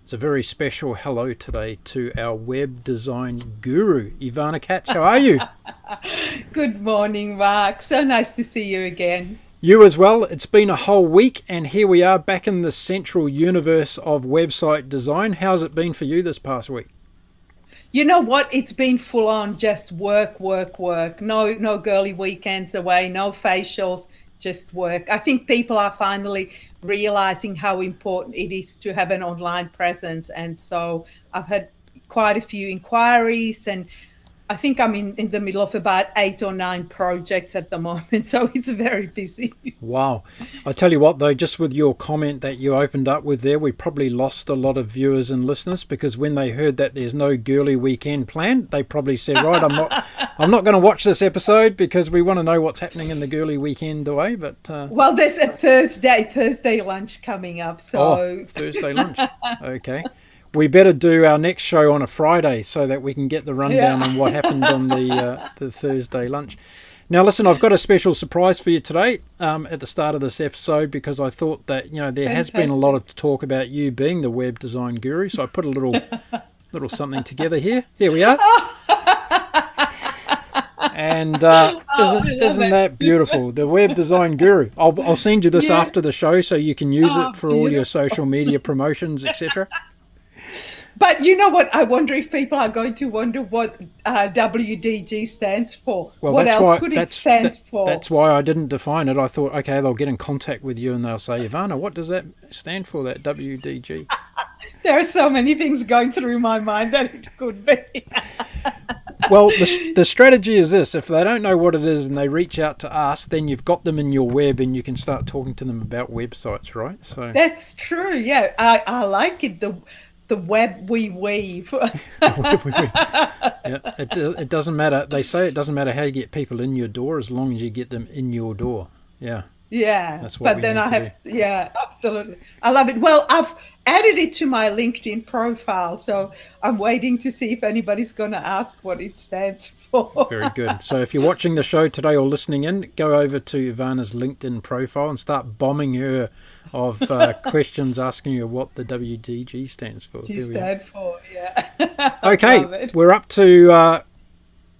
It's a very special hello today to our web design guru, Ivana Katz. How are you? Good morning, Mark. So nice to see you again. You as well. It's been a whole week, and here we are back in the central universe of website design. How's it been for you this past week? You know what? It's been full on just work, work, work. No girly weekends away, no facials, just work. I think people are finally realizing how important it is to have an online presence. And so I've had quite a few inquiries, and I think I'm in the middle of about 8 or 9 projects at the moment. So it's very busy. Wow. I tell you what, though, just with your comment that you opened up with there, we probably lost a lot of viewers and listeners because when they heard that there's no girly weekend planned, they probably said, right, I'm not going to watch this episode because we want to know what's happening in the girly weekend away. But Well, there's a Thursday lunch coming up. So Thursday lunch. Okay. We better do our next show on a Friday so that we can get the rundown on what happened on the Thursday lunch. Now, listen, I've got a special surprise for you today at the start of this episode because I thought that, there has been a lot of talk about you being the web design guru. So I put a little something together here. Here we are. And isn't that beautiful? The web design guru. I'll send you this after the show so you can use it for all your social media promotions, etc. But you know what? I wonder if people are going to wonder what WDG stands for. Well, what else could it stand for? That's why I didn't define it. I thought, okay, they'll get in contact with you and they'll say, Ivana, what does that stand for, that WDG? There are so many things going through my mind that it could be. Well, the strategy is this. If they don't know what it is and they reach out to us, then you've got them in your web and you can start talking to them about websites, right? So That's true. Yeah, I like it. The web we weave. yeah, it doesn't matter. They say it doesn't matter how you get people in your door as long as you get them in your door. Yeah. Yeah, That's what but we then need I to have, yeah, absolutely. I love it. Well, I've added it to my LinkedIn profile, so I'm waiting to see if anybody's going to ask what it stands for. Very good. So if you're watching the show today or listening in, go over to Ivana's LinkedIn profile and start bombing her of questions asking her what the WDG stands for. She stand for, yeah. Okay, we're up to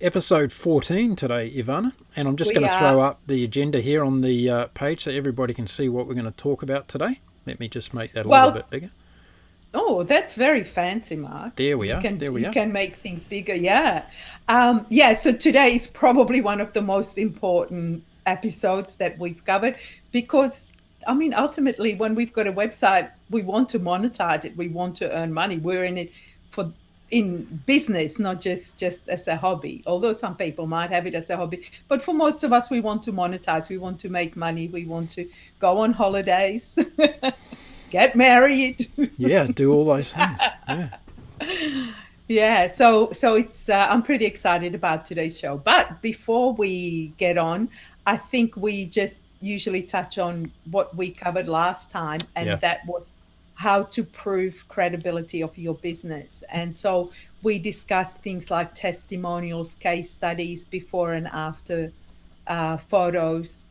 episode 14 today, Ivana, and I'm just going to throw up the agenda here on the page so everybody can see what we're going to talk about today. Let me just make that a little bit bigger. Oh, that's very fancy, Mark. There we are. You can make things bigger, yeah. So today is probably one of the most important episodes that we've covered because, I mean, ultimately, when we've got a website, we want to monetize it. We want to earn money. We're in it in business, not just as a hobby, although some people might have it as a hobby. But for most of us, we want to monetize. We want to make money. We want to go on holidays, get married. Yeah, do all those things. Yeah. Yeah, so it's I'm pretty excited about today's show. But before we get on, I think we just usually touch on what we covered last time, and that was how to prove credibility of your business. And so we discussed things like testimonials, case studies, before and after photos,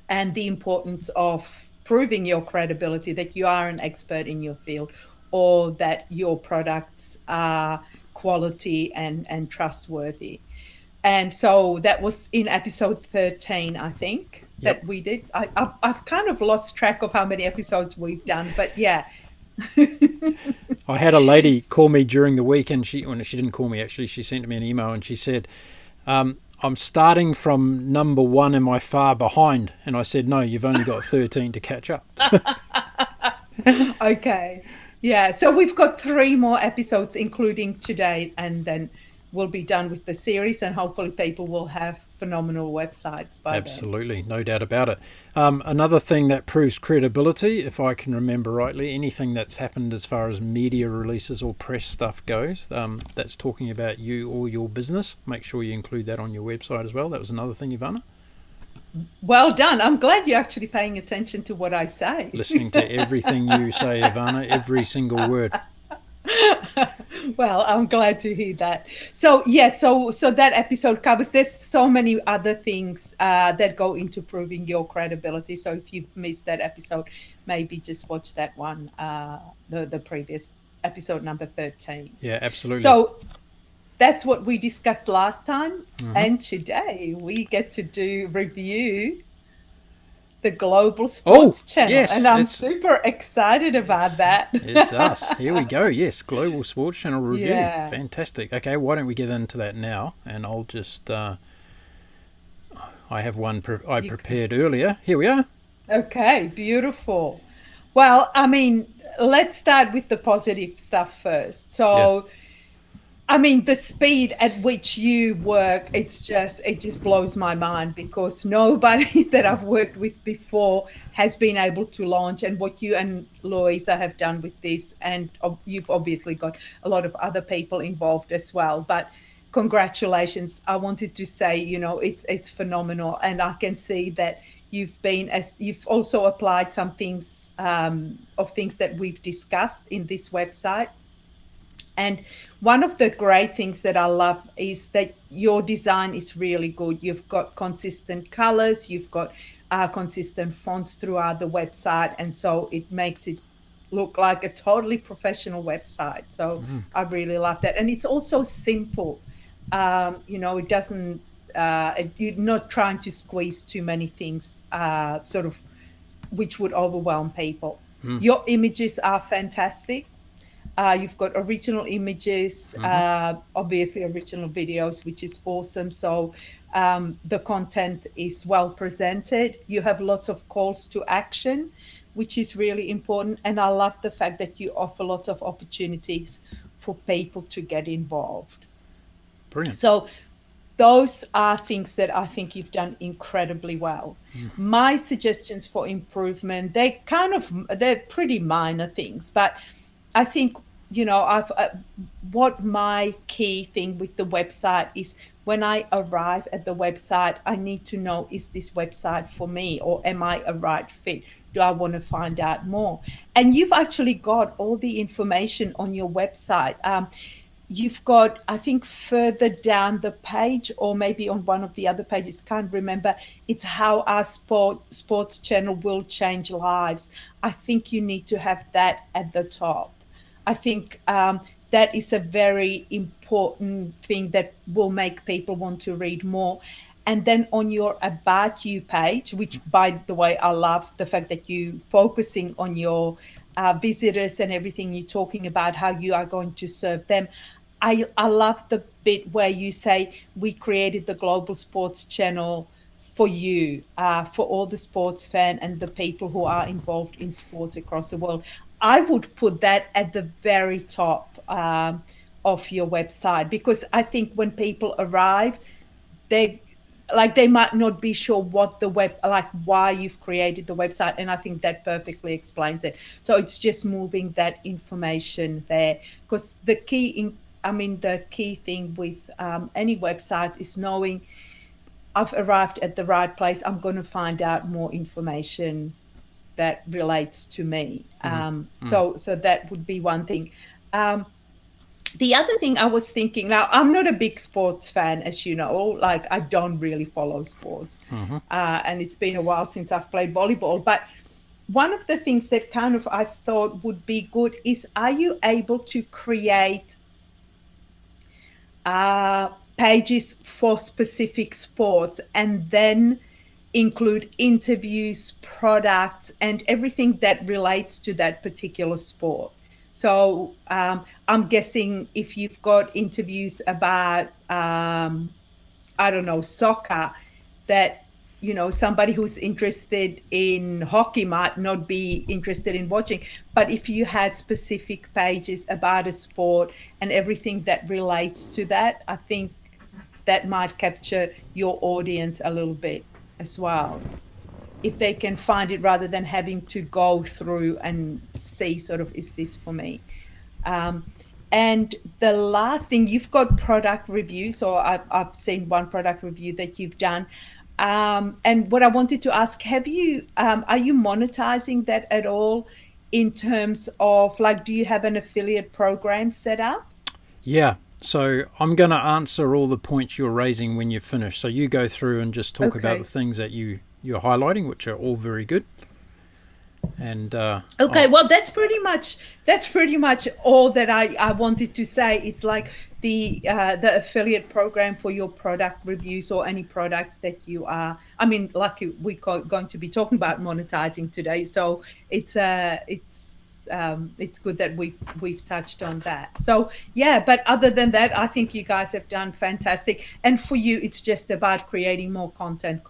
and the importance of proving your credibility, that you are an expert in your field or that your products are quality and trustworthy. And so that was in episode 13, I think, that we did. I've kind of lost track of how many episodes we've done, but yeah. I had a lady call me during the week, and she didn't call me, actually. She sent me an email, and she said, I'm starting from number 1. Am I far behind? And I said, no, you've only got 13 to catch up. Okay. Yeah, so we've got 3 more episodes, including today, and then we'll be done with the series, and hopefully people will have phenomenal websites by Absolutely, no doubt about it. Another thing that proves credibility, if I can remember rightly, anything that's happened as far as media releases or press stuff goes, that's talking about you or your business, make sure you include that on your website as well. That was another thing, Ivana. Well done. I'm glad you're actually paying attention to what I say. Listening to everything you say, Ivana, every single word. Well, I'm glad to hear that. So so that episode covers, there's so many other things that go into proving your credibility. So if you've missed that episode, maybe just watch that one, the previous episode number 13. Yeah, absolutely. So that's what we discussed last time. Mhm. And today we get to review the Global Sports Channel. yes, And I'm super excited about that. It's us. Here we go. Yes, Global Sports Channel review. Yeah. Fantastic. Okay, why don't we get into that now? And I'll just... I have one prepared earlier. Here we are. Okay, beautiful. Well, I mean, let's start with the positive stuff first. So... Yeah. I mean, the speed at which you work, it just blows my mind, because nobody that I've worked with before has been able to launch, and what you and Louisa have done with this, and you've obviously got a lot of other people involved as well. But congratulations. I wanted to say, it's phenomenal. And I can see that you've also applied some things of things that we've discussed in this website. And one of the great things that I love is that your design is really good. You've got consistent colors, you've got consistent fonts throughout the website. And so it makes it look like a totally professional website. So I really love that. And it's also simple. It doesn't, you're not trying to squeeze too many things, which would overwhelm people. Your images are fantastic. You've got original images, obviously original videos, which is awesome. So the content is well presented. You have lots of calls to action, which is really important. And I love the fact that you offer lots of opportunities for people to get involved. Brilliant. So those are things that I think you've done incredibly well. My suggestions for improvement, they're pretty minor things, but I think, what my key thing with the website is, when I arrive at the website, I need to know, is this website for me, or am I a right fit? Do I want to find out more? And you've actually got all the information on your website. You've got, I think, further down the page, or maybe on one of the other pages, can't remember, it's how our sports channel will change lives. I think you need to have that at the top. I think that is a very important thing that will make people want to read more. And then on your About You page, which, by the way, I love the fact that you're focusing on your visitors and everything, you're talking about how you are going to serve them. I love the bit where you say, we created the Global Sports Channel for you, for all the sports fans and the people who are involved in sports across the world. I would put that at the very top of your website, because I think when people arrive, they might not be sure what why you've created the website. And I think that perfectly explains it. So it's just moving that information there, because the key thing with any website is knowing, I've arrived at the right place. I'm going to find out more information that relates to me. So that would be one thing. The other thing I was thinking, now I'm not a big sports fan, as you know, like I don't really follow sports. And it's been a while since I've played volleyball. But one of the things that kind of I thought would be good is, are you able to create pages for specific sports, and then include interviews, products, and everything that relates to that particular sport? So I'm guessing if you've got interviews about, soccer, that, somebody who's interested in hockey might not be interested in watching. But if you had specific pages about a sport and everything that relates to that, I think that might capture your audience a little bit as well, if they can find it, rather than having to go through and see sort of, is this for me? And the last thing, you've got product reviews. So I've seen one product review that you've done. And what I wanted to ask, are you monetizing that at all, in terms of, do you have an affiliate program set up? Yeah. So I'm going to answer all the points you're raising when you're finished. So you go through and just talk about the things that you're highlighting, which are all very good. And Okay, well, that's pretty much all that I wanted to say. It's like the affiliate program for your product reviews or any products that you are. I mean, like going to be talking about monetizing today, so it's good that we've touched on that. So yeah, but other than that, I think you guys have done fantastic. And for you, it's just about creating more content,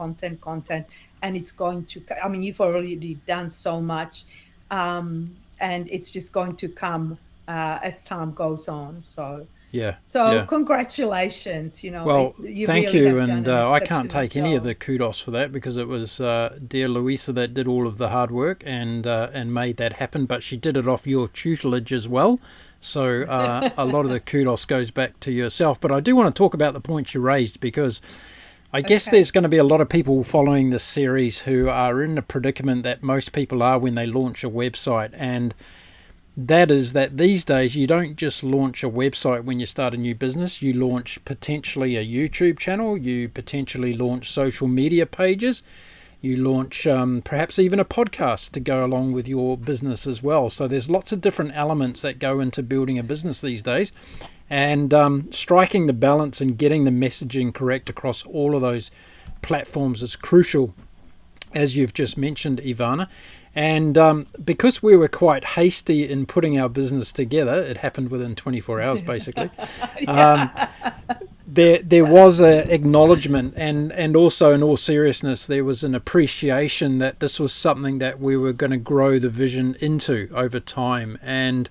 and it's going to. I mean, you've already done so much, and it's just going to come as time goes on. So yeah, so yeah. congratulations. Well, You thank really you, have done and an I can't exceptional take any of job. the kudos for that because it was dear Louisa that did all of the hard work and made that happen. But she did it off your tutelage as well, so a lot of the kudos goes back to yourself. But I do want to talk about the points you raised because I guess Okay. there's going to be a lot of people following this series who are in the predicament that most people are when they launch a website, and that is that these days you don't just launch a website when you start a new business. You launch potentially a YouTube channel, you potentially launch social media pages, you launch perhaps even a podcast to go along with your business as well. So there's lots of different elements that go into building a business these days, and striking the balance and getting the messaging correct across all of those platforms is crucial, as you've just mentioned, Ivana. And because we were quite hasty in putting our business together, it happened within 24 hours basically. Yeah. There was a acknowledgement, and also in all seriousness there was an appreciation that this was something that we were going to grow the vision into over time. And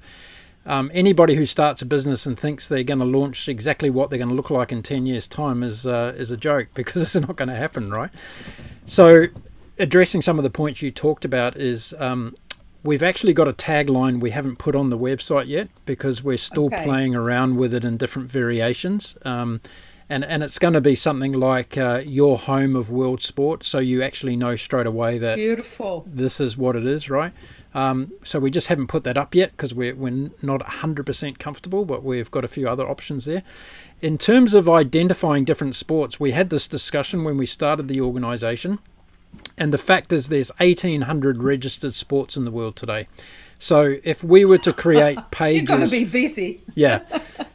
anybody who starts a business and thinks they're going to launch exactly what they're going to look like in 10 years time is a joke, because it's not going to happen, right? So addressing some of the points you talked about is we've actually got a tagline we haven't put on the website yet because we're still Okay. playing around with it in different variations. And it's going to be something like your home of world sport, so you actually know straight away that Beautiful. this is what it is, right? So we just haven't put that up yet because we're not 100% comfortable, but we've got a few other options there. In terms of identifying different sports, we had this discussion when we started the organisation. And the fact is there's 1,800 registered sports in the world today. So if we were to create You're going to pages... be busy. Yeah.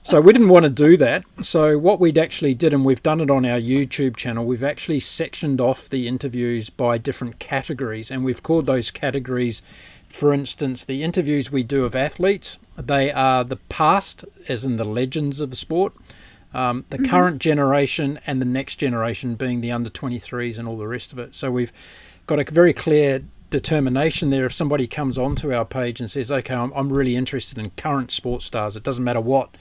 So we didn't want to do that. So what we'd actually did, and we've done it on our YouTube channel, we've actually sectioned off the interviews by different categories. And we've called those categories, for instance, the interviews we do of athletes. They are the past, as in the legends of the sport. The current generation, and the next generation being the under 23s and all the rest of it. So we've got a very clear determination there. If somebody comes onto our page and says, okay, I'm really interested in current sports stars, it doesn't matter what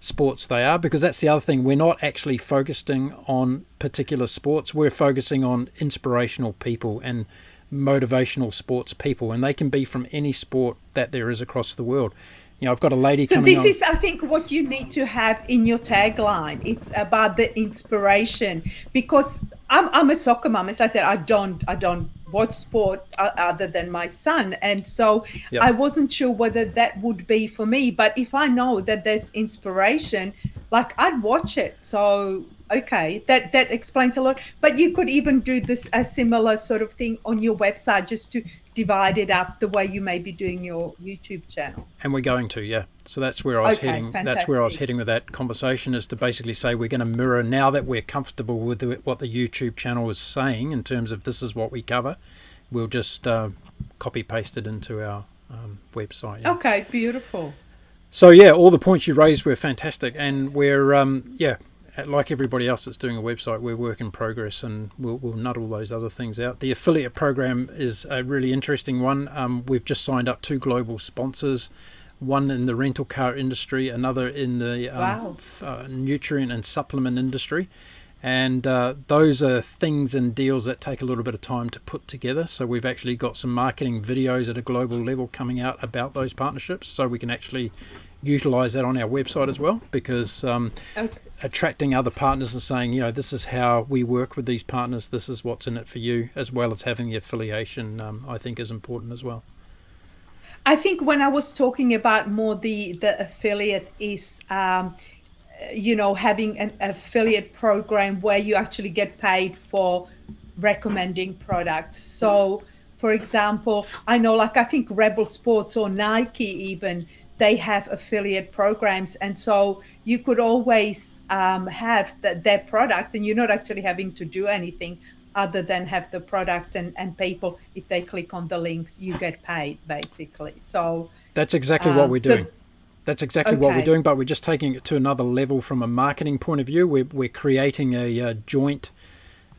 sports they are, because that's the other thing. We're not actually focusing on particular sports. We're focusing on inspirational people and motivational sports people, and they can be from any sport that there is across the world. I've got a lady So coming this on. is, I think, what you need to have in your tagline. It's about the inspiration, because I'm a soccer mom. As I said, I don't watch sport other than my son, and so Yep. I wasn't sure whether that would be for me. But if I know that there's inspiration, like, I'd watch it. So okay, that explains a lot. But you could even do this a similar sort of thing on your website, just to divide it up the way you may be doing your YouTube channel. And we're going to, yeah. So that's where I was Okay, heading. That's where I was fantastic. heading with that conversation, is to basically say we're going to mirror, now that we're comfortable with what the YouTube channel is saying in terms of this is what we cover, we'll just copy paste it into our website. Yeah. Okay, beautiful. So yeah, all the points you raised were fantastic, and we're like everybody else that's doing a website, we're work in progress, and we'll nut all those other things out. The affiliate program is a really interesting one. We've just signed up 2 global sponsors, one in the rental car industry, another in the Wow. nutrient and supplement industry. And those are things and deals that take a little bit of time to put together. So we've actually got some marketing videos at a global level coming out about those partnerships, so we can actually utilize that on our website as well, because Okay. attracting other partners and saying, this is how we work with these partners, this is what's in it for you, as well as having the affiliation, I think is important as well. I think when I was talking about more the affiliate is, having an affiliate program where you actually get paid for recommending products. So for example, I know, like, I think Rebel Sports or Nike even, they have affiliate programs, and so you could always have their products, and you're not actually having to do anything other than have the products, and people, if they click on the links, you get paid basically. So that's exactly what we're doing. That's exactly what we're Okay. doing, but we're just taking it to another level from a marketing point of view. We're creating a joint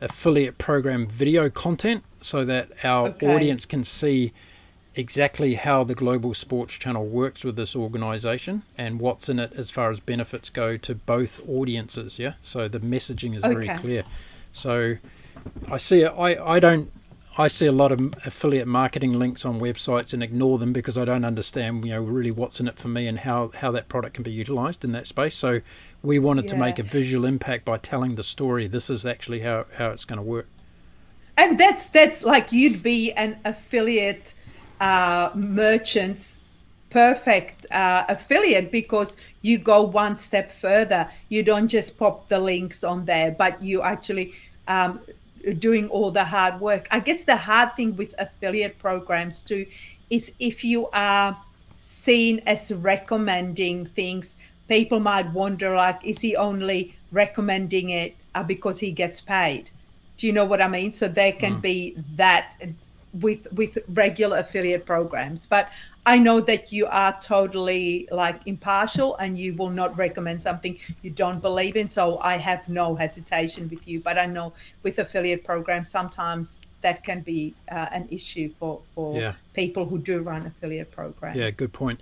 affiliate program video content so that our Okay. audience can see exactly how the Global Sports Channel works with this organization and what's in it as far as benefits go to both audiences. Yeah, so the messaging is very Okay. clear. So I see it. I see a lot of affiliate marketing links on websites and ignore them because I don't understand, really what's in it for me and how that product can be utilized in that space. So we wanted to make a visual impact by telling the story. This is actually how it's going to work. And that's like, you'd be an affiliate merchant's perfect affiliate, because you go one step further. You don't just pop the links on there, but you actually doing all the hard work. I guess the hard thing with affiliate programs too is if you are seen as recommending things, people might wonder, like, is he only recommending it because he gets paid? Do you know what I mean? So there can be that with regular affiliate programs. But I know that you are totally like impartial, and you will not recommend something you don't believe in. So I have no hesitation with you. But I know with affiliate programs, sometimes that can be an issue for people who do run affiliate programs. Yeah, good point.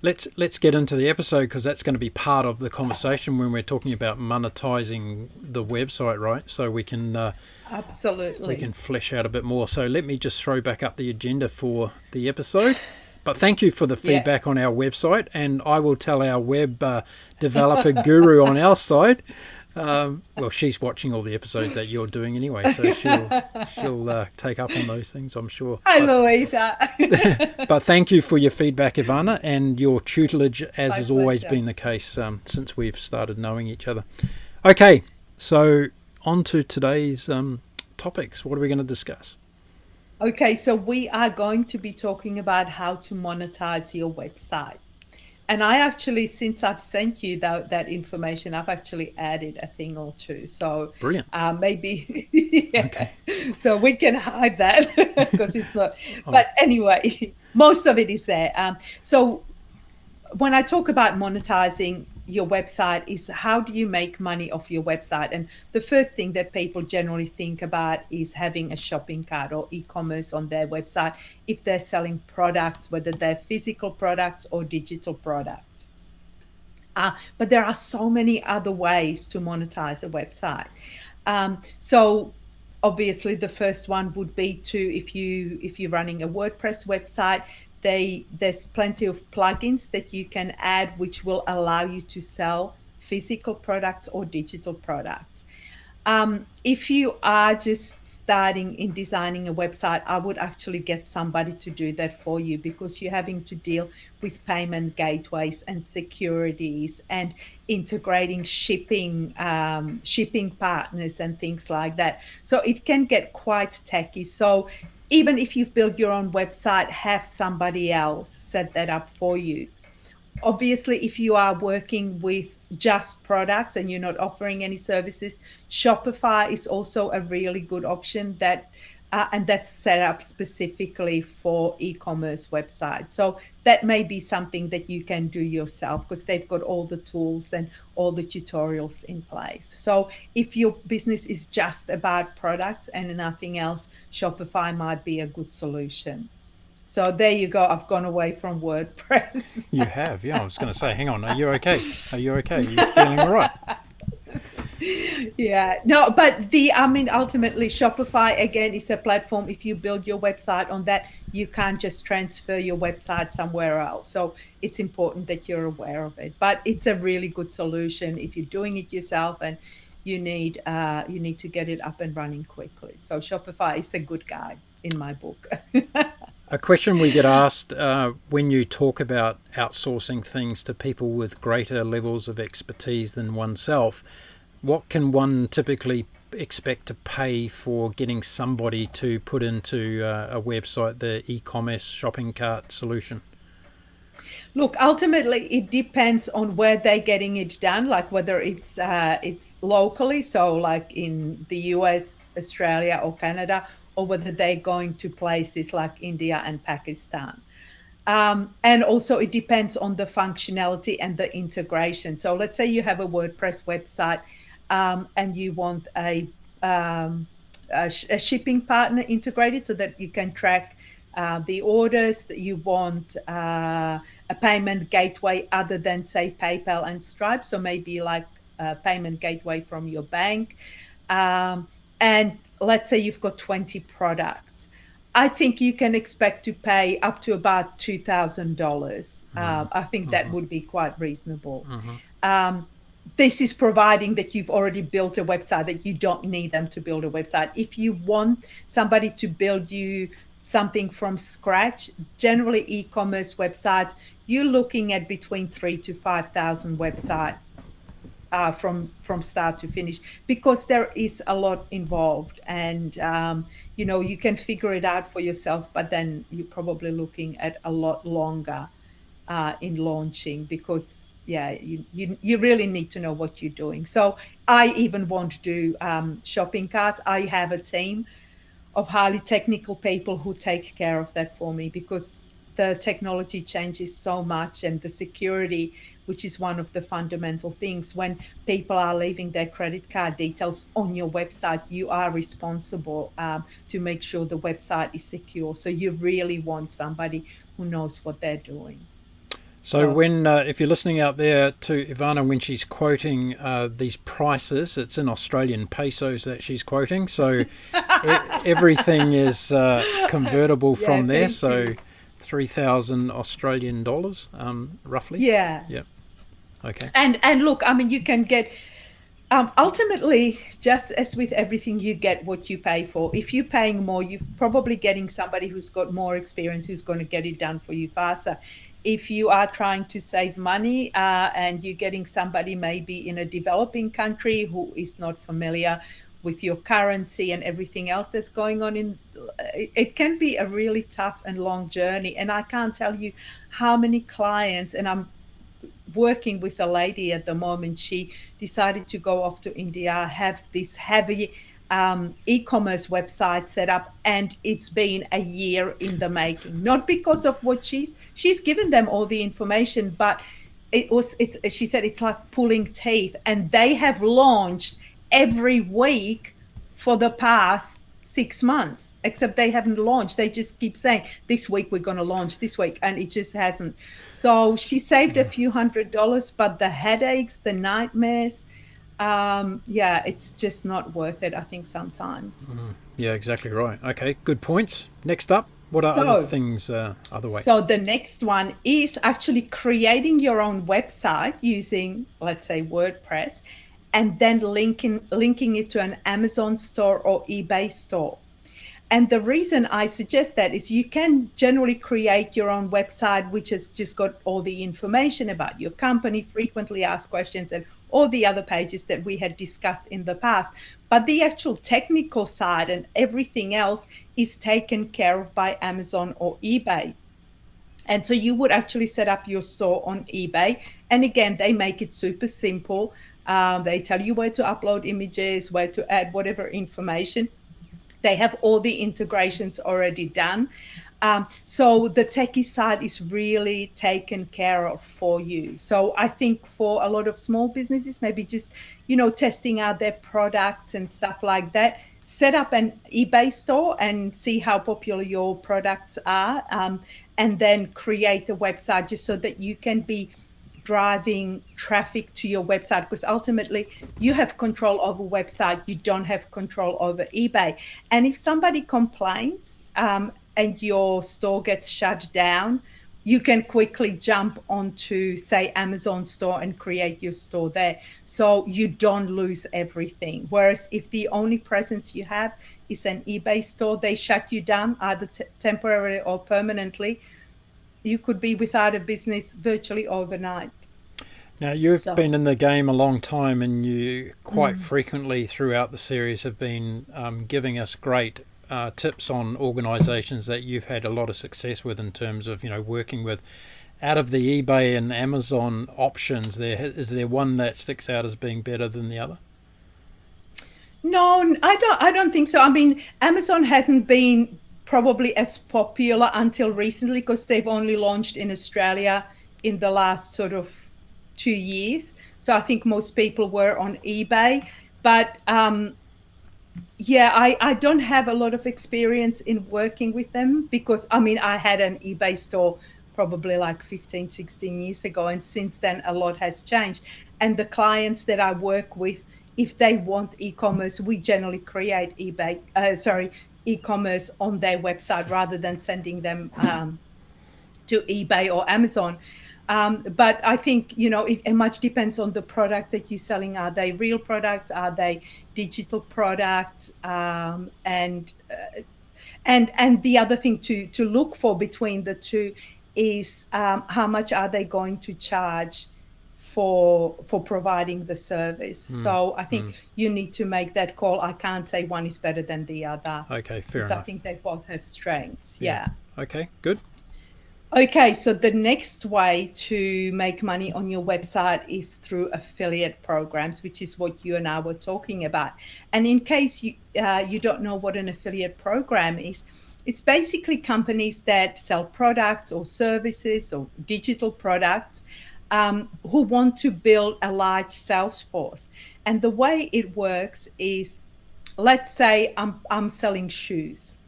Let's get into the episode, because that's going to be part of the conversation when we're talking about monetizing the website, right? So we can Absolutely, we can flesh out a bit more. So let me just throw back up the agenda for the episode. But thank you for the feedback on our website, and I will tell our web developer guru on our side. Well, she's watching all the episodes that you're doing anyway, so she'll take up on those things, I'm sure. Hi, Louisa. But thank you for your feedback, Ivana, and your tutelage, as My has always pleasure. been the case since we've started knowing each other. Okay, so on to today's topics. What are we going to discuss? Okay, so we are going to be talking about how to monetize your website. And I actually, since I've sent you that information, I've actually added a thing or two. So Brilliant. maybe, Okay. So we can hide that because it's not. But anyway, most of it is there. So when I talk about monetizing your website, is how do you make money off your website? And the first thing that people generally think about is having a shopping cart or e-commerce on their website if they're selling products, whether they're physical products or digital products. But there are so many other ways to monetize a website. So obviously the first one would be to, if you're running a WordPress website, there's plenty of plugins that you can add which will allow you to sell physical products or digital products. If you are just starting in designing a website, I would actually get somebody to do that for you, because you're having to deal with payment gateways and securities and integrating shipping partners and things like that. So it can get quite techy. So even if you've built your own website, have somebody else set that up for you. Obviously, if you are working with just products and you're not offering any services, Shopify is also a really good option, and that's set up specifically for e-commerce websites. So that may be something that you can do yourself, because they've got all the tools and all the tutorials in place. So if your business is just about products and nothing else, Shopify might be a good solution. So there you go. I've gone away from WordPress. You have, yeah. I was going to say, hang on, are you okay? Are you okay? Are you feeling all right? Yeah, no, but ultimately Shopify, again, is a platform. If you build your website on that, you can't just transfer your website somewhere else. So it's important that you're aware of it. But it's a really good solution if you're doing it yourself and you need to get it up and running quickly. So Shopify is a good guide in my book. A question we get asked when you talk about outsourcing things to people with greater levels of expertise than oneself, what can one typically expect to pay for getting somebody to put into a website the e-commerce shopping cart solution? Look, ultimately, it depends on where they're getting it done, like whether it's locally, so like in the US, Australia, or Canada, or whether they're going to places like India and Pakistan. And also, it depends on the functionality and the integration. So, let's say you have a WordPress website and you want a shipping partner integrated so that you can track the orders, that you want a payment gateway other than, say, PayPal and Stripe. So, maybe like a payment gateway from your bank. And let's say you've got 20 products. I think you can expect to pay up to about $2,000. I think that would be quite reasonable. This is providing that you've already built a website, that you don't need them to build a website. If you want somebody to build you something from scratch, generally e-commerce websites, you're looking at between 3,000 to 5,000 websites. From start to finish, because there is a lot involved, and you can figure it out for yourself, but then you're probably looking at a lot longer in launching, because you really need to know what you're doing. So I even won't do shopping carts. I have a team of highly technical people who take care of that for me, because the technology changes so much, and the security, which is one of the fundamental things. When people are leaving their credit card details on your website, you are responsible to make sure the website is secure. So you really want somebody who knows what they're doing. So when, if you're listening out there to Ivana, when she's quoting these prices, it's in Australian pesos that she's quoting. So everything is convertible from there. So 3,000 Australian dollars, roughly. Yeah. Yeah. Okay. And look, I mean, you can get ultimately, just as with everything, you get what you pay for. If you're paying more, you're probably getting somebody who's got more experience, who's going to get it done for you faster. If you are trying to save money and you're getting somebody maybe in a developing country who is not familiar with your currency and everything else that's going on, it can be a really tough and long journey. And I can't tell you how many clients, and I'm working with a lady at the moment. She decided to go off to India, have this heavy e-commerce website set up, and it's been a year in the making. Not because of what she's given them all the information, but she said it's like pulling teeth, and they have launched every week for the past 6 months, except they haven't launched. They just keep saying, this week we're going to launch, this week, and it just hasn't. So she saved a few $100s, but the headaches, the nightmares, it's just not worth it, I think, sometimes. Yeah, exactly right. Okay, good points. Next up, what are other things, other ways? So the next one is actually creating your own website using, let's say, WordPress, and then linking it to an Amazon store or eBay store. And the reason I suggest that is you can generally create your own website, which has just got all the information about your company, frequently asked questions, and all the other pages that we had discussed in the past. But the actual technical side and everything else is taken care of by Amazon or eBay. And so you would actually set up your store on eBay. And again, they make it super simple. They tell you where to upload images, where to add whatever information. They have all the integrations already done. So the techie side is really taken care of for you. So I think for a lot of small businesses, maybe just, testing out their products and stuff like that, set up an eBay store and see how popular your products are, and then create a website just so that you can be driving traffic to your website, because ultimately you have control over website, you don't have control over eBay. And if somebody complains and your store gets shut down, you can quickly jump onto, say, Amazon store and create your store there, so you don't lose everything. Whereas if the only presence you have is an eBay store, they shut you down either temporarily or permanently. You could be without a business virtually overnight. Now, you've So been in the game a long time, and you quite frequently throughout the series have been giving us great tips on organisations that you've had a lot of success with in terms of, working with. Out of the eBay and Amazon options, is there one that sticks out as being better than the other? no, I don't think so. I mean, Amazon hasn't been probably as popular until recently because they've only launched in Australia in the last sort of 2 years. So I think most people were on eBay. But yeah, I don't have a lot of experience in working with them because I mean, I had an eBay store probably like 15, 16 years ago. And since then, a lot has changed. And the clients that I work with, if they want e-commerce, we generally create e-commerce on their website rather than sending them to eBay or Amazon. But I think, it much depends on the products that you're selling. Are they real products? Are they digital products? And the other thing to look for between the two is how much are they going to charge for providing the service. So I think you need to make that call. I can't say one is better than the other Okay, fair because I enough. think they both have strengths. Yeah. Yeah. Okay, good. Okay, so the next way to make money on your website is through affiliate programs, which is what you and I were talking about. And in case you don't know what an affiliate program is, it's basically companies that sell products or services or digital products who want to build a large sales force. And the way it works is, let's say I'm selling shoes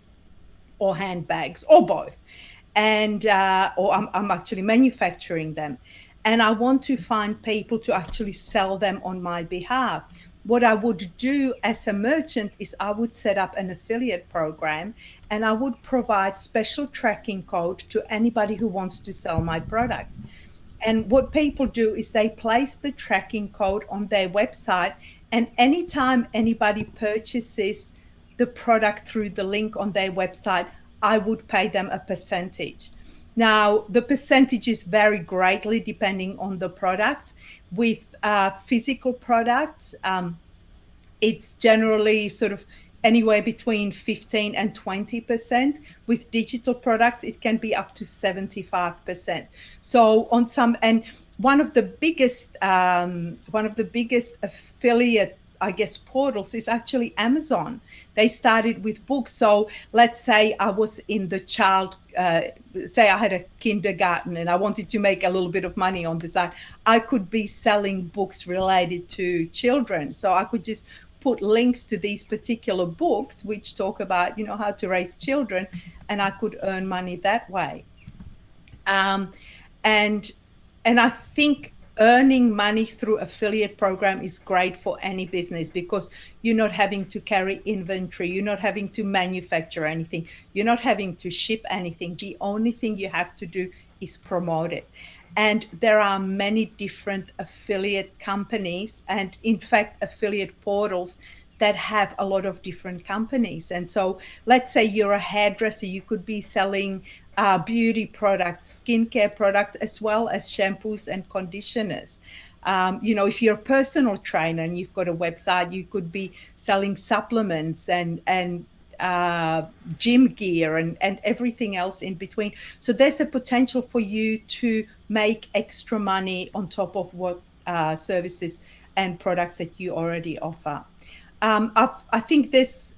or handbags or both, and or I'm actually manufacturing them, and I want to find people to actually sell them on my behalf. What I would do as a merchant is I would set up an affiliate program, and I would provide special tracking code to anybody who wants to sell my products. And what people do is they place the tracking code on their website, and anytime anybody purchases the product through the link on their website, I would pay them a percentage. Now, the percentages vary greatly depending on the product. With physical products, it's generally sort of anywhere between 15 and 20%. With digital products, it can be up to 75%. So on some, and one of the biggest affiliate, I guess, portals is actually Amazon. They started with books. So let's say I was in the say I had a kindergarten and I wanted to make a little bit of money on the side. I could be selling books related to children. So I could just put links to these particular books which talk about how to raise children, and I could earn money that way. um, and and I think earning money through affiliate program is great for any business because you're not having to carry inventory, you're not having to manufacture anything, you're not having to ship anything. The only thing you have to do is promote it. And there are many different affiliate companies and, in fact, affiliate portals that have a lot of different companies. And so let's say you're a hairdresser, you could be selling beauty products, skincare products, as well as shampoos and conditioners. If you're a personal trainer and you've got a website, you could be selling supplements and gym gear and everything else in between. So there's a potential for you to make extra money on top of what services and products that you already offer. I think there's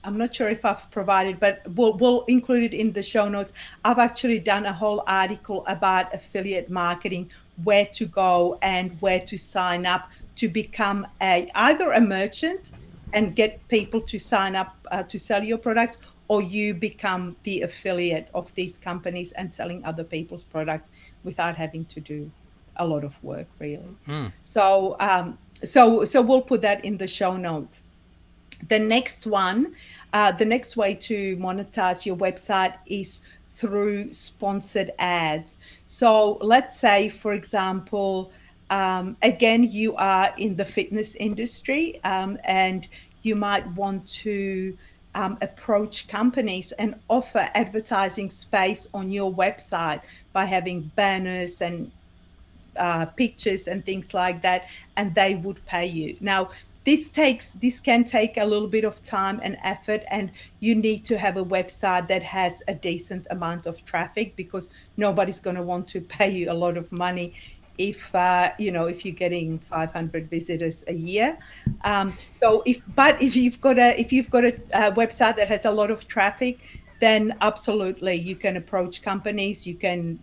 I'm not sure if I've provided, but we'll include it in the show notes. I've actually done a whole article about affiliate marketing, where to go and where to sign up to become either a merchant and get people to sign up to sell your products, or you become the affiliate of these companies and selling other people's products without having to do a lot of work, really. So we'll put that in the show notes. The next one, the next way to monetize your website is through sponsored ads. So let's say, for example, again, you are in the fitness industry, and you might want to approach companies and offer advertising space on your website by having banners and pictures and things like that, and they would pay you. Now, this can take a little bit of time and effort, and you need to have a website that has a decent amount of traffic, because nobody's going to want to pay you a lot of money if if you're getting 500 visitors a year. If you've got a website that has a lot of traffic, then absolutely you can approach companies. You can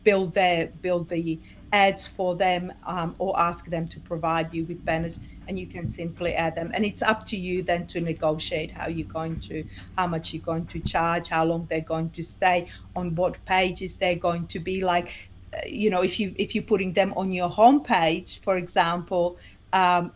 build the ads for them, or ask them to provide you with banners, and you can simply add them. And it's up to you then to negotiate how much you're going to charge, how long they're going to stay, on what pages they're going to be. Like, if you're putting them on your homepage, for example,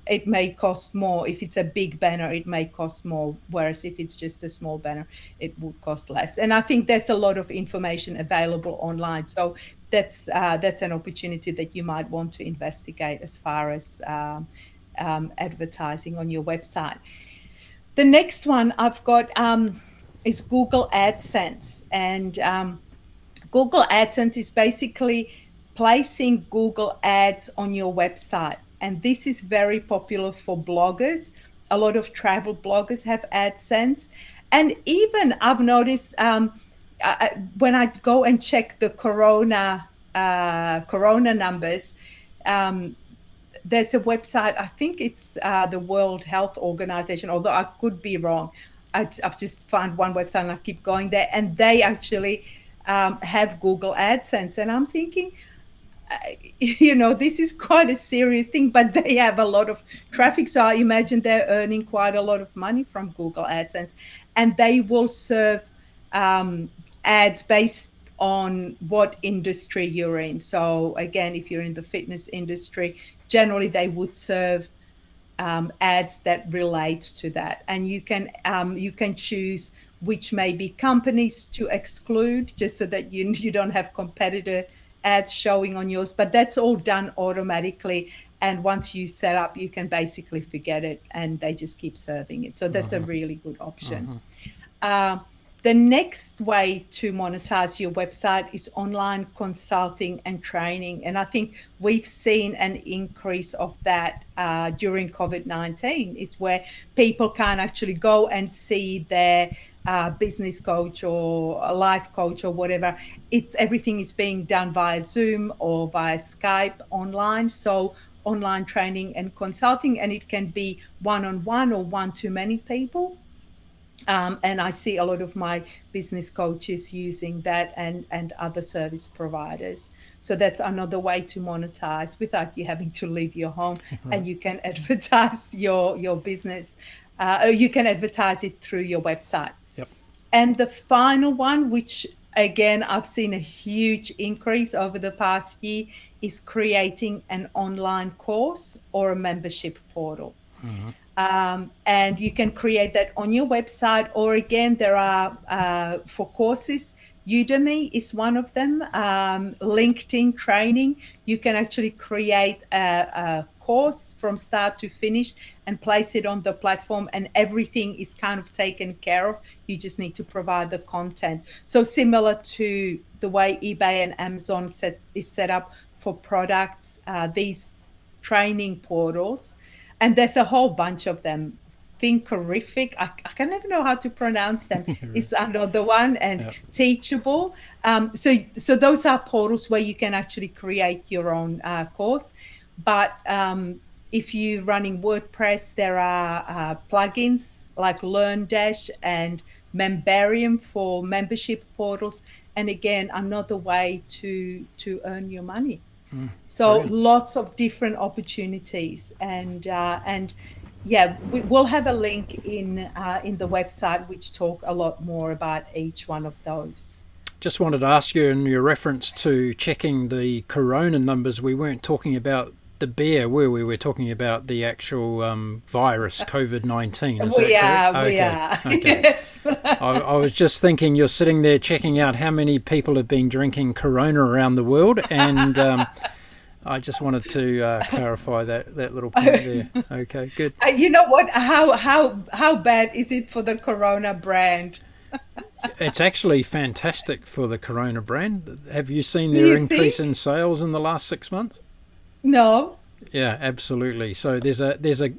it may cost more. If it's a big banner, it may cost more, whereas if it's just a small banner, it would cost less. And I think there's a lot of information available online, so that's an opportunity that you might want to investigate as far as advertising on your website. The next one I've got is Google AdSense, and Google AdSense is basically placing Google ads on your website. And this is very popular for bloggers. A lot of travel bloggers have AdSense. And even I've noticed when I go and check the corona numbers, there's a website, I think it's the World Health Organization, although I could be wrong. I've just found one website and I keep going there, and they actually have Google AdSense. And I'm thinking, this is quite a serious thing, but they have a lot of traffic. So I imagine they're earning quite a lot of money from Google AdSense, and they will serve ads based on what industry you're in. So again, if you're in the fitness industry, generally they would serve ads that relate to that. And you can choose which maybe companies to exclude, just so that you don't have competitor ads showing on yours. But that's all done automatically, and once you set up, you can basically forget it, and they just keep serving it. So that's a really good option. The next way to monetize your website is online consulting and training. And I think we've seen an increase of that during COVID-19. It's where people can actually go and see their business coach or a life coach or whatever. Everything is being done via Zoom or via Skype online. So online training and consulting, and it can be one-on-one or one-to-many people. And I see a lot of my business coaches using that, and other service providers. So that's another way to monetize without you having to leave your home. And you can advertise your business. You can advertise it through your website. Yep. And the final one, which again I've seen a huge increase over the past year, is creating an online course or a membership portal. And you can create that on your website, or again, there are for courses, Udemy is one of them. LinkedIn training, you can actually create a course from start to finish and place it on the platform, and everything is kind of taken care of. You just need to provide the content. So similar to the way eBay and Amazon is set up for products, these training portals, and there's a whole bunch of them. Thinkerific, I can never know how to pronounce them. It's another one, and Teachable. So those are portals where you can actually create your own course. But if you're running WordPress, there are plugins like LearnDash and Membarium for membership portals. And again, another way to earn your money. So brilliant. Lots of different opportunities, and yeah, we'll have a link in the website which talk a lot more about each one of those. Just wanted to ask you, in your reference to checking the corona numbers, we weren't talking about the bear, were we? We're talking about the actual virus, COVID-19. Is that correct? We are. Okay. Yes. I was just thinking, you're sitting there checking out how many people have been drinking Corona around the world, and I just wanted to clarify that little point there. Okay, good. You know what? How bad is it for the Corona brand? It's actually fantastic for the Corona brand. Have you seen Do their you increase think? in sales in the last 6 months? No. Yeah, absolutely. So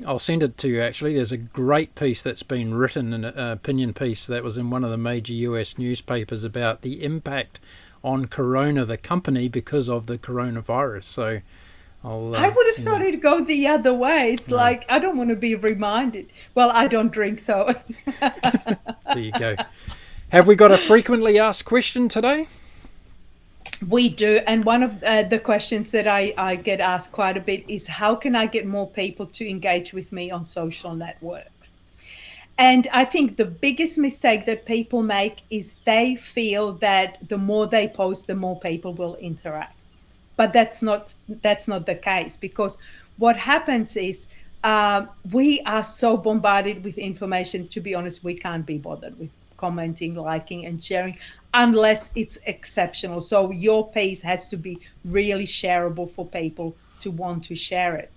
I'll send it to you actually. There's a great piece that's been written, an opinion piece that was in one of the major US newspapers about the impact on Corona, the company, because of the coronavirus. So I'll I would have send thought that. it'd go the other way. It's No, like I don't want to be reminded. Well, I don't drink, so there you go. Have we got a frequently asked question today? we do. And one of the questions that I get asked quite a bit is how can I get more people to engage with me on social networks? And I think the biggest mistake that people make is they feel that the more they post, the more people will interact. But that's not the case, because what happens is we are so bombarded with information. To be honest, we can't be bothered with commenting, liking, and sharing unless it's exceptional. So your piece has to be really shareable for people to want to share it.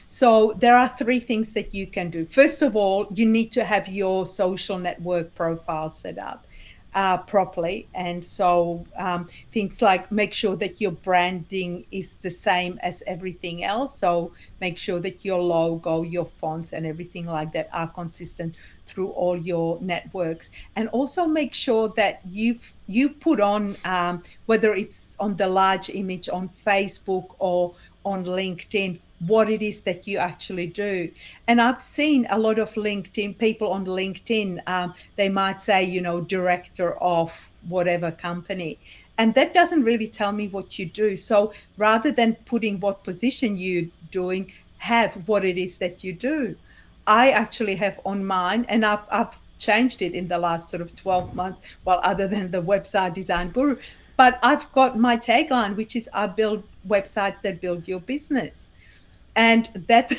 So there are three things that you can do. First of all, you need to have your social network profile set up properly. And so things like make sure that your branding is the same as everything else. So make sure that your logo, your fonts, and everything like that are consistent through all your networks. And also make sure that you put on whether it's on the large image on Facebook or on LinkedIn, what it is that you actually do. And I've seen a lot of LinkedIn people on LinkedIn, they might say, director of whatever company. And that doesn't really tell me what you do. So rather than putting what position you're doing, have what it is that you do. I actually have on mine, and I've changed it in the last sort of 12 months, well, other than the website design guru. But I've got my tagline, which is I build websites that build your business. And that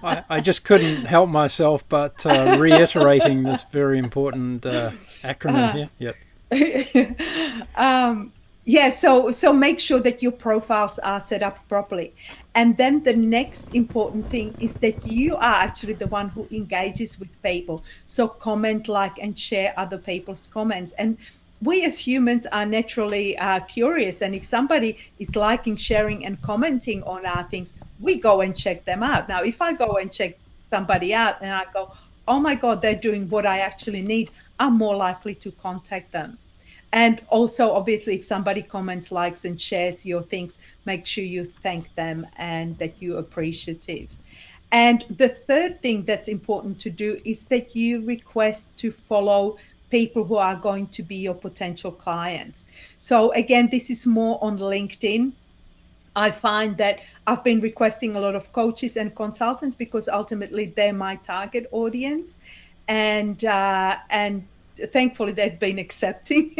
I just couldn't help myself but reiterating this very important acronym here. Yep. yeah, so make sure that your profiles are set up properly. And then the next important thing is that you are actually the one who engages with people. So comment, like, and share other people's comments. And we as humans are naturally curious. And if somebody is liking, sharing, and commenting on our things, we go and check them out. Now, if I go and check somebody out and I go, oh my God, they're doing what I actually need, I'm more likely to contact them. And also, obviously, if somebody comments, likes, and shares your things, make sure you thank them and that you're appreciative. And the third thing that's important to do is that you request to follow people who are going to be your potential clients. So, again, this is more on LinkedIn. I find that I've been requesting a lot of coaches and consultants because ultimately they're my target audience, and thankfully they've been accepting.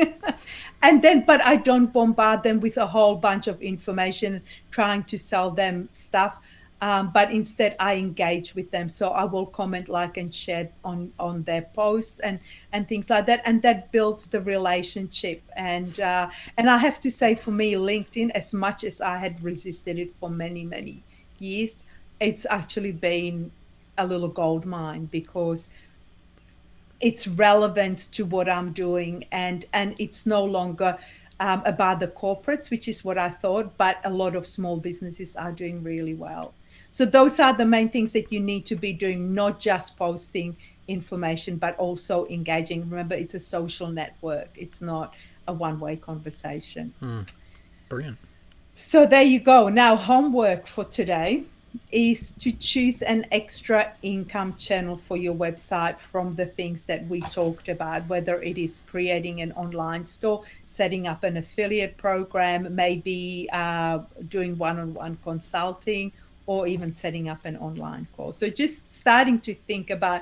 And then, but I don't bombard them with a whole bunch of information trying to sell them stuff. But instead, I engage with them. So I will comment, like, and share on their posts and things like that, and that builds the relationship. And I have to say, for me, LinkedIn, as much as I had resisted it for many years, it's actually been a little gold mine because it's relevant to what I'm doing, and it's no longer about the corporates, which is what I thought, but a lot of small businesses are doing really well. So those are the main things that you need to be doing, not just posting information, but also engaging. Remember, it's a social network. It's not a one-way conversation. Brilliant. So there you go. Now, homework for today is to choose an extra income channel for your website from the things that we talked about, whether it is creating an online store, setting up an affiliate program, maybe doing one-on-one consulting, or even setting up an online course. So just starting to think about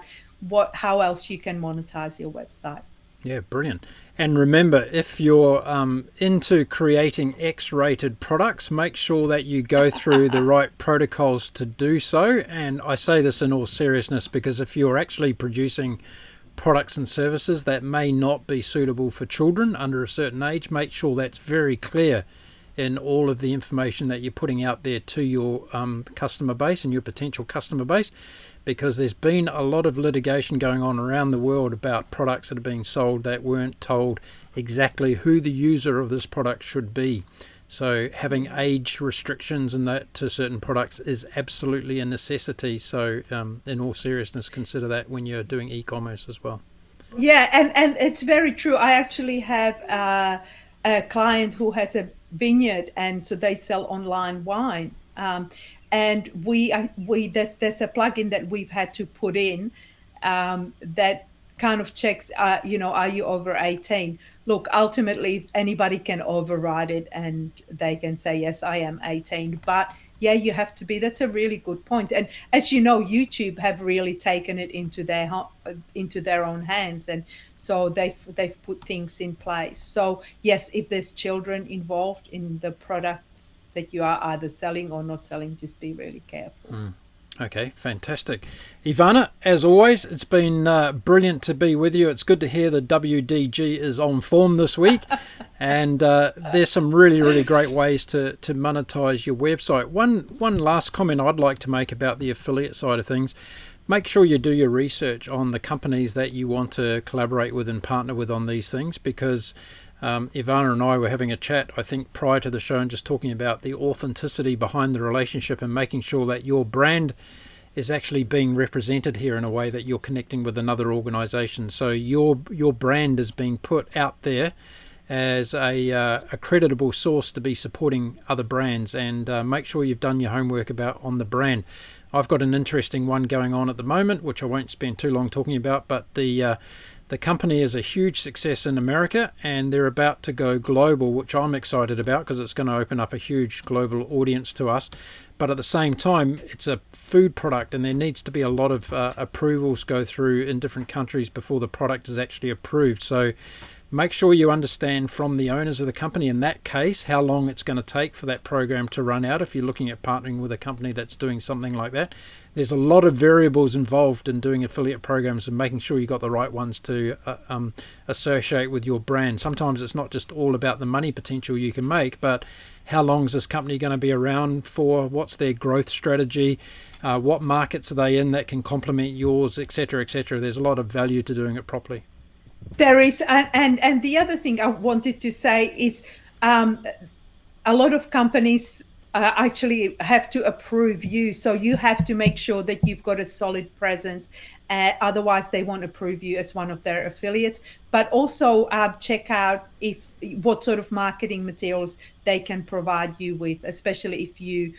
how else you can monetize your website. Yeah, brilliant. And remember, if you're into creating X-rated products, make sure that you go through the right protocols to do so. And I say this in all seriousness because if you're actually producing products and services that may not be suitable for children under a certain age, make sure that's very clear in all of the information that you're putting out there to your customer base and your potential customer base, because there's been a lot of litigation going on around the world about products that are being sold that weren't told exactly who the user of this product should be. So having age restrictions and that to certain products is absolutely a necessity. So in all seriousness, consider that when you're doing e-commerce as well. Yeah, and it's very true. I actually have a client who has a vineyard, and so they sell online wine. And we there's a plugin that we've had to put in that kind of checks, are you over 18? Look, ultimately, anybody can override it and they can say, yes, I am 18. But yeah, you have to be. That's a really good point. And as you know, YouTube have really taken it into their own hands, and so they've put things in place. So yes, if there's children involved in the products that you are either selling or not selling, just be really careful. Okay, fantastic. Ivana, as always, it's been brilliant to be with you. It's good to hear the WDG is on form this week. And there's some really, really great ways to monetize your website. One last comment I'd like to make about the affiliate side of things. Make sure you do your research on the companies that you want to collaborate with and partner with on these things, because Ivana and I were having a chat, I think, prior to the show, and just talking about the authenticity behind the relationship and making sure that your brand is actually being represented here in a way that you're connecting with another organization. So your brand is being put out there as a creditable source to be supporting other brands, and make sure you've done your homework on the brand. I've got an interesting one going on at the moment, which I won't spend too long talking about, but the company is a huge success in America, and they're about to go global, which I'm excited about because it's going to open up a huge global audience to us. But at the same time, it's a food product, and there needs to be a lot of approvals go through in different countries before the product is actually approved. So make sure you understand from the owners of the company, in that case, how long it's going to take for that program to run out if you're looking at partnering with a company that's doing something like that. There's a lot of variables involved in doing affiliate programs and making sure you got the right ones to associate with your brand. Sometimes it's not just all about the money potential you can make, but how long is this company going to be around for? What's their growth strategy? What markets are they in that can complement yours, etc., etc. There's a lot of value to doing it properly. There is, and the other thing I wanted to say is a lot of companies actually have to approve you, so you have to make sure that you've got a solid presence. Otherwise, they won't approve you as one of their affiliates. But also check out what sort of marketing materials they can provide you with, especially if you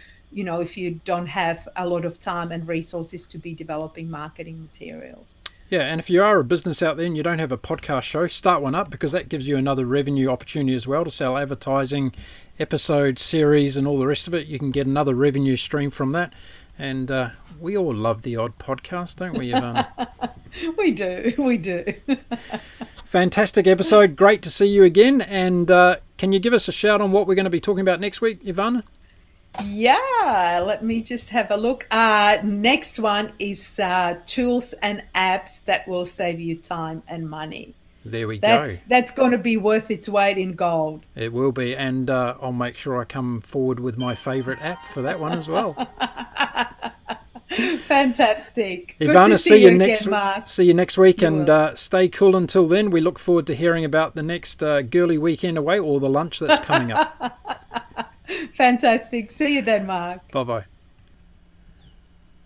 don't have a lot of time and resources to be developing marketing materials. Yeah, and if you are a business out there and you don't have a podcast show, start one up, because that gives you another revenue opportunity as well to sell advertising, episodes, series, and all the rest of it. You can get another revenue stream from that. And we all love the odd podcast, don't we, Ivana? We do. Fantastic episode. Great to see you again. And can you give us a shout on what we're going to be talking about next week, Ivana? Yeah, let me just have a look. Next one is tools and apps that will save you time and money. There we go. That's going to be worth its weight in gold. It will be, and I'll make sure I come forward with my favourite app for that one as well. Fantastic. Ivana, see you next week, and stay cool until then. We look forward to hearing about the next girly weekend away, or the lunch that's coming up. Fantastic. See you then, Mark. Bye-bye.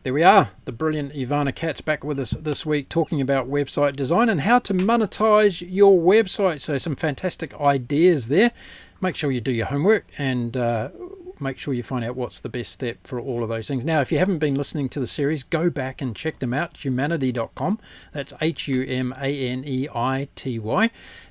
There we are. The brilliant Ivana Katz back with us this week, talking about website design and how to monetize your website. So some fantastic ideas there. Make sure you do your homework and make sure you find out what's the best step for all of those things. Now, if you haven't been listening to the series, go back and check them out, humanity.com. That's HUMANEITY.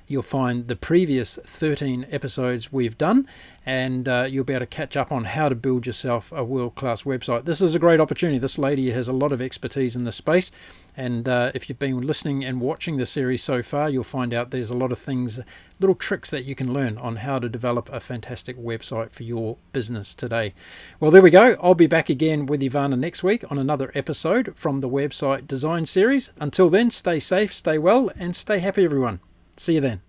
You'll find the previous 13 episodes we've done, and you'll be able to catch up on how to build yourself a world-class website. This is a great opportunity. This lady has a lot of expertise in this space, and if you've been listening and watching the series so far, you'll find out there's a lot of things, little tricks that you can learn on how to develop a fantastic website for your business today. Well, there we go. I'll be back again with Ivana next week on another episode from the Website Design Series. Until then, stay safe, stay well, and stay happy, everyone. See you then.